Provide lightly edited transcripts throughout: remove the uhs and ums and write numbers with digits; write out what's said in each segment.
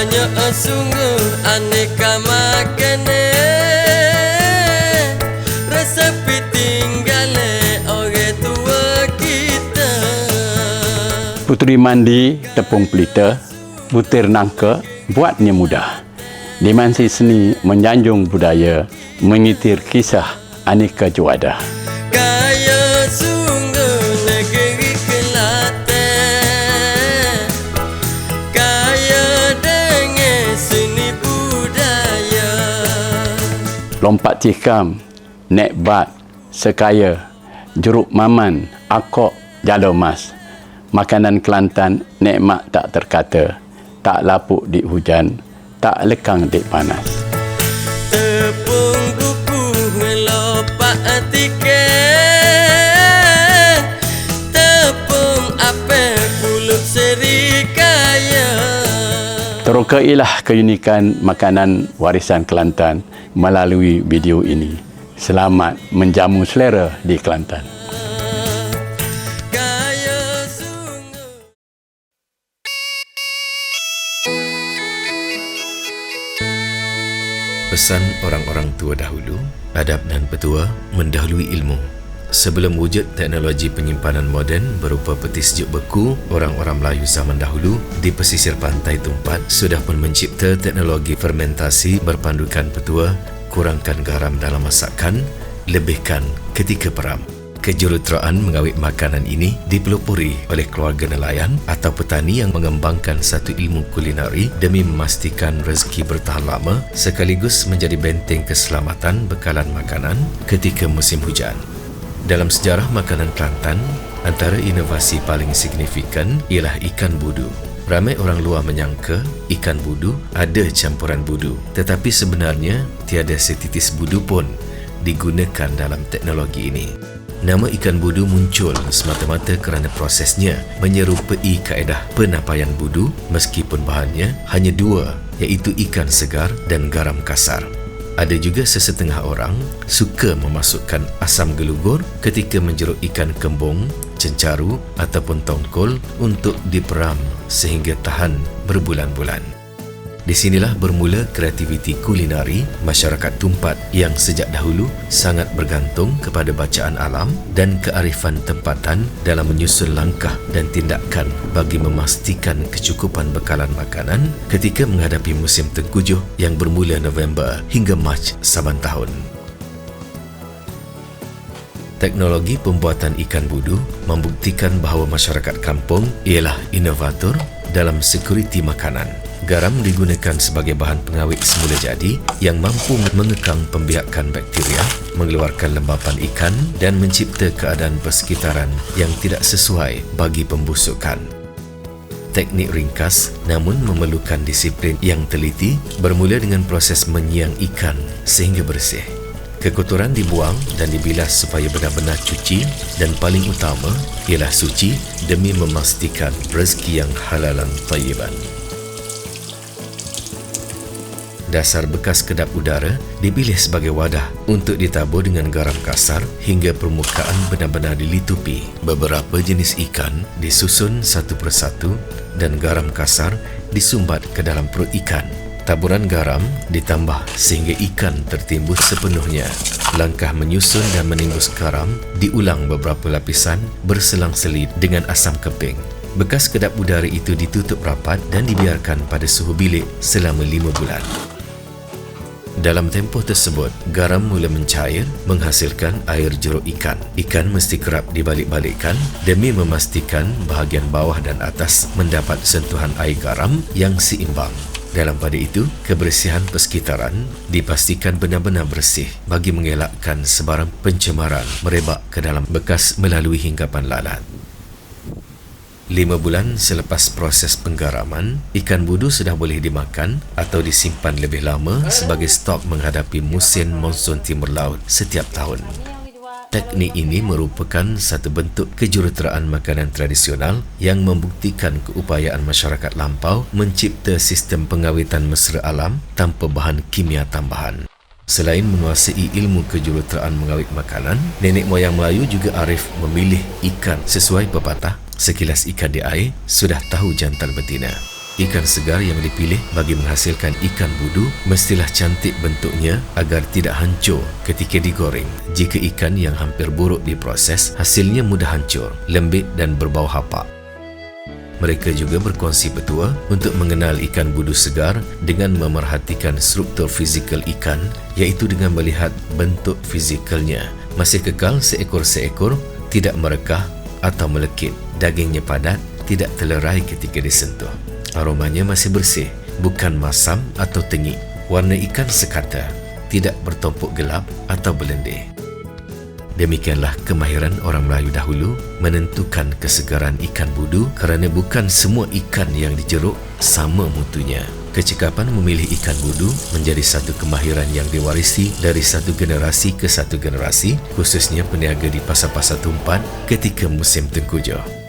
banyak sungguh aneka makanan, resepi tinggale orang tua kita. Puteri mandi tepung pelita, butir nangka, buatnya mudah. Dimensi seni menyanjung budaya, mengitir kisah aneka juada. Kaya sungguh negeri Kelantan, kaya dengan seni budaya. Lompat tikam, nek bat, sekaya, jeruk maman, akok, jalo mas. Makanan Kelantan nikmat tak terkata, tak lapuk di hujan, tak lekang di panas. Tepung buku ngelopak tiket, tepung apel pulut serikaya. Terukailah keunikan makanan warisan Kelantan melalui video ini. Selamat menjamu selera di Kelantan. Pesan orang-orang tua dahulu, adab dan petua mendahului ilmu. Sebelum wujud teknologi penyimpanan moden berupa peti sejuk beku, orang-orang Melayu zaman dahulu di pesisir pantai Tumpat sudah pun mencipta teknologi fermentasi berpandukan petua, kurangkan garam dalam masakan, lebihkan ketika peram. Kejuruteraan mengawet makanan ini dipelopori oleh keluarga nelayan atau petani yang mengembangkan satu ilmu kulinari demi memastikan rezeki bertahan lama sekaligus menjadi benteng keselamatan bekalan makanan ketika musim hujan. Dalam sejarah makanan Kelantan, antara inovasi paling signifikan ialah ikan budu. Ramai orang luar menyangka ikan budu ada campuran budu, tetapi sebenarnya tiada setitis budu pun digunakan dalam teknologi ini. Nama ikan budu muncul semata-mata kerana prosesnya menyerupai kaedah penapaian budu meskipun bahannya hanya dua, iaitu ikan segar dan garam kasar. Ada juga sesetengah orang suka memasukkan asam gelugur ketika menjeruk ikan kembung, cencaru ataupun tongkol untuk diperam sehingga tahan berbulan-bulan. Di sinilah bermula kreativiti kulinari masyarakat Tumpat yang sejak dahulu sangat bergantung kepada bacaan alam dan kearifan tempatan dalam menyusun langkah dan tindakan bagi memastikan kecukupan bekalan makanan ketika menghadapi musim tengkujuh yang bermula November hingga Mac saban tahun. Teknologi pembuatan ikan budu membuktikan bahawa masyarakat kampung ialah inovator dalam sekuriti makanan. Garam digunakan sebagai bahan pengawet semula jadi yang mampu mengekang pembiakan bakteria, mengeluarkan lembapan ikan dan mencipta keadaan persekitaran yang tidak sesuai bagi pembusukan. Teknik ringkas namun memerlukan disiplin yang teliti bermula dengan proses menyiang ikan sehingga bersih. Kekotoran dibuang dan dibilas supaya benar-benar cuci dan paling utama ialah suci demi memastikan rezeki yang halalan tayyiban. Dasar bekas kedap udara dibilih sebagai wadah untuk ditabur dengan garam kasar hingga permukaan benar-benar dilitupi. Beberapa jenis ikan disusun satu persatu dan garam kasar disumbat ke dalam perut ikan. Taburan garam ditambah sehingga ikan tertimbus sepenuhnya. Langkah menyusun dan menimbus garam diulang beberapa lapisan berselang-seli dengan asam keping. Bekas kedap udara itu ditutup rapat dan dibiarkan pada suhu bilik selama 5 bulan. Dalam tempoh tersebut, garam mula mencair menghasilkan air jeruk ikan. Ikan mesti kerap dibalik-balikkan demi memastikan bahagian bawah dan atas mendapat sentuhan air garam yang seimbang. Dalam pada itu, kebersihan persekitaran dipastikan benar-benar bersih bagi mengelakkan sebarang pencemaran merebak ke dalam bekas melalui hinggapan lalat. 5 bulan selepas proses penggaraman, ikan budu sudah boleh dimakan atau disimpan lebih lama sebagai stok menghadapi musim monsun timur laut setiap tahun. Teknik ini merupakan satu bentuk kejuruteraan makanan tradisional yang membuktikan keupayaan masyarakat lampau mencipta sistem pengawetan mesra alam tanpa bahan kimia tambahan. Selain menguasai ilmu kejuruteraan mengawet makanan, nenek moyang Melayu juga arif memilih ikan sesuai pepatah, sekilas ikan di air sudah tahu jantan betina. Ikan segar yang dipilih bagi menghasilkan ikan budu mestilah cantik bentuknya agar tidak hancur ketika digoreng. Jika ikan yang hampir buruk diproses, hasilnya mudah hancur, lembik dan berbau hapak. Mereka juga berkongsi petua untuk mengenal ikan budu segar dengan memerhatikan struktur fizikal ikan, iaitu dengan melihat bentuk fizikalnya. Masih kekal seekor-seekor, tidak merekah atau melekit. Dagingnya padat, tidak terlerai ketika disentuh. Aromanya masih bersih, bukan masam atau tengik. Warna ikan sekata, tidak bertumpuk gelap atau berlendir. Demikianlah kemahiran orang Melayu dahulu menentukan kesegaran ikan budu kerana bukan semua ikan yang dijeruk sama mutunya. Kecekapan memilih ikan budu menjadi satu kemahiran yang diwarisi dari satu generasi ke satu generasi, khususnya peniaga di pasar-pasar tumpat ketika musim tengkujuh.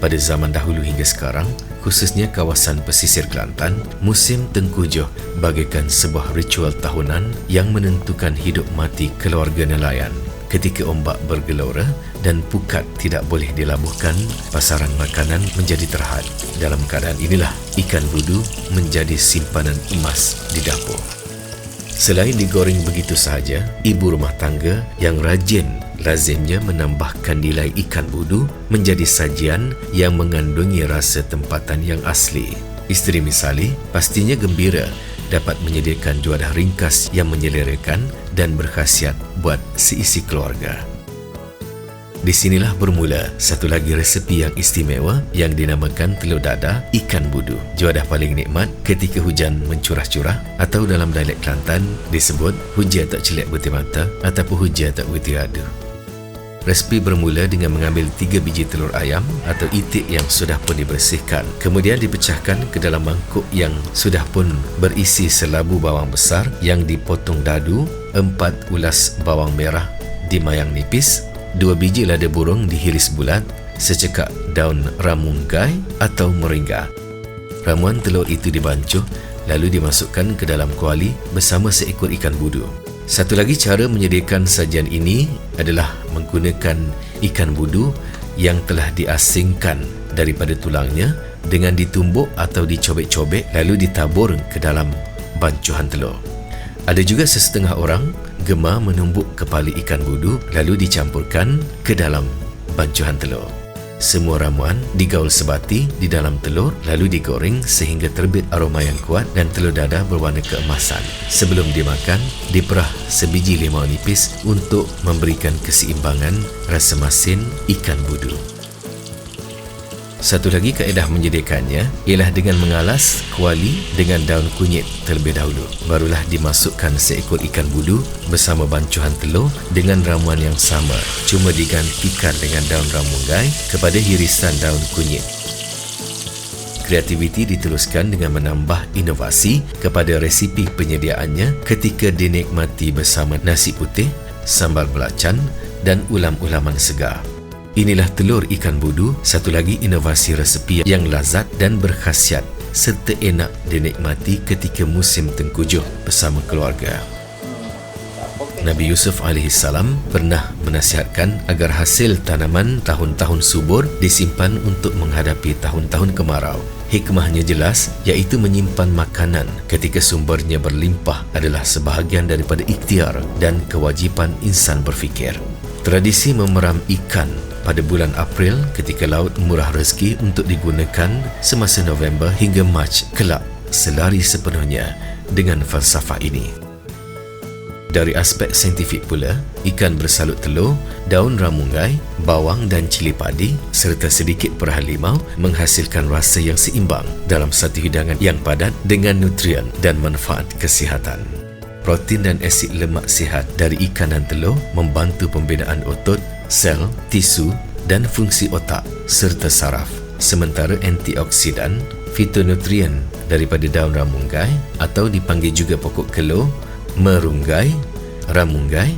Pada zaman dahulu hingga sekarang, khususnya kawasan pesisir Kelantan, musim tengkujuh bagaikan sebuah ritual tahunan yang menentukan hidup mati keluarga nelayan. Ketika ombak bergelora dan pukat tidak boleh dilabuhkan, pasaran makanan menjadi terhad. Dalam keadaan inilah, ikan budu menjadi simpanan emas di dapur. Selain digoreng begitu sahaja, ibu rumah tangga yang rajin lazimnya menambahkan nilai ikan budu menjadi sajian yang mengandungi rasa tempatan yang asli. Isteri misali pastinya gembira dapat menyediakan juadah ringkas yang menyelerakan dan berkhasiat buat seisi keluarga. Di sinilah bermula satu lagi resepi yang istimewa yang dinamakan telur dadah ikan budu. Juadah paling nikmat ketika hujan mencurah-curah atau dalam dialek Kelantan disebut hujan tak celik butir mata ataupun hujan tak butir adu. Resepi bermula dengan mengambil 3 biji telur ayam atau itik yang sudah pun dibersihkan. Kemudian dipecahkan ke dalam mangkuk yang sudah pun berisi selabu bawang besar yang dipotong dadu, 4 ulas bawang merah dimayang nipis, 2 biji lada burung dihiris bulat, secekak daun ramunggai atau moringa. Ramuan telur itu dibancuh lalu dimasukkan ke dalam kuali bersama seekor ikan budu. Satu lagi cara menyediakan sajian ini adalah menggunakan ikan budu yang telah diasingkan daripada tulangnya dengan ditumbuk atau dicobek-cobek lalu ditabur ke dalam bancuhan telur. Ada juga sesetengah orang gemar menumbuk kepala ikan budu lalu dicampurkan ke dalam bancuhan telur. Semua ramuan digaul sebati di dalam telur lalu digoreng sehingga terbit aroma yang kuat dan telur dadah berwarna keemasan. Sebelum dimakan, diperah sebiji limau nipis untuk memberikan keseimbangan rasa masin ikan budu. Satu lagi kaedah menyediakannya ialah dengan mengalas kuali dengan daun kunyit terlebih dahulu. Barulah dimasukkan seekor ikan budu bersama bancuhan telur dengan ramuan yang sama, cuma digantikan dengan daun ramunggai kepada hirisan daun kunyit. Kreativiti diteruskan dengan menambah inovasi kepada resipi penyediaannya ketika dinikmati bersama nasi putih, sambal belacan dan ulam-ulaman segar. Inilah telur ikan budu, satu lagi inovasi resepi yang lazat dan berkhasiat serta enak dinikmati ketika musim tengkujuh bersama keluarga. Nabi Yusuf AS pernah menasihatkan agar hasil tanaman tahun-tahun subur disimpan untuk menghadapi tahun-tahun kemarau. Hikmahnya jelas, iaitu menyimpan makanan ketika sumbernya berlimpah adalah sebahagian daripada ikhtiar dan kewajipan insan berfikir. Tradisi memeram ikan pada bulan April ketika laut murah rezeki untuk digunakan semasa November hingga Mac kelak selari sepenuhnya dengan falsafah ini. Dari aspek saintifik pula, ikan bersalut telur, daun ramunggai, bawang dan cili padi serta sedikit perahan limau menghasilkan rasa yang seimbang dalam satu hidangan yang padat dengan nutrien dan manfaat kesihatan. Protein dan asid lemak sihat dari ikan dan telur membantu pembinaan otot, sel, tisu dan fungsi otak serta saraf. Sementara antioksidan, fitonutrien daripada daun ramunggai atau dipanggil juga pokok kelor, merunggai, ramunggai,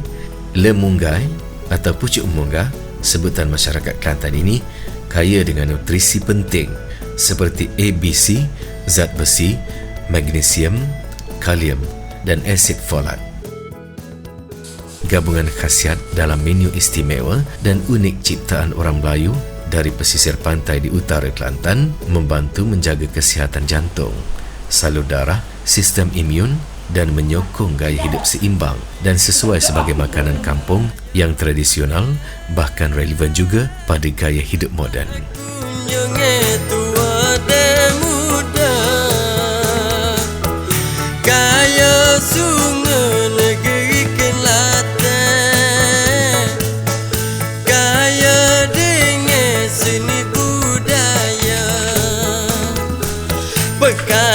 lemunggai atau pucuk munggah, sebutan masyarakat Kelantan ini kaya dengan nutrisi penting seperti ABC, zat besi, magnesium, kalium dan asid folat. Gabungan khasiat dalam menu istimewa dan unik ciptaan orang Melayu dari pesisir pantai di utara Kelantan membantu menjaga kesihatan jantung, salur darah, sistem imun dan menyokong gaya hidup seimbang dan sesuai sebagai makanan kampung yang tradisional bahkan relevan juga pada gaya hidup moden. Kunjungi tua dan muda, kaya sungai negeri Kelantan, kaya dengan seni budaya, pekan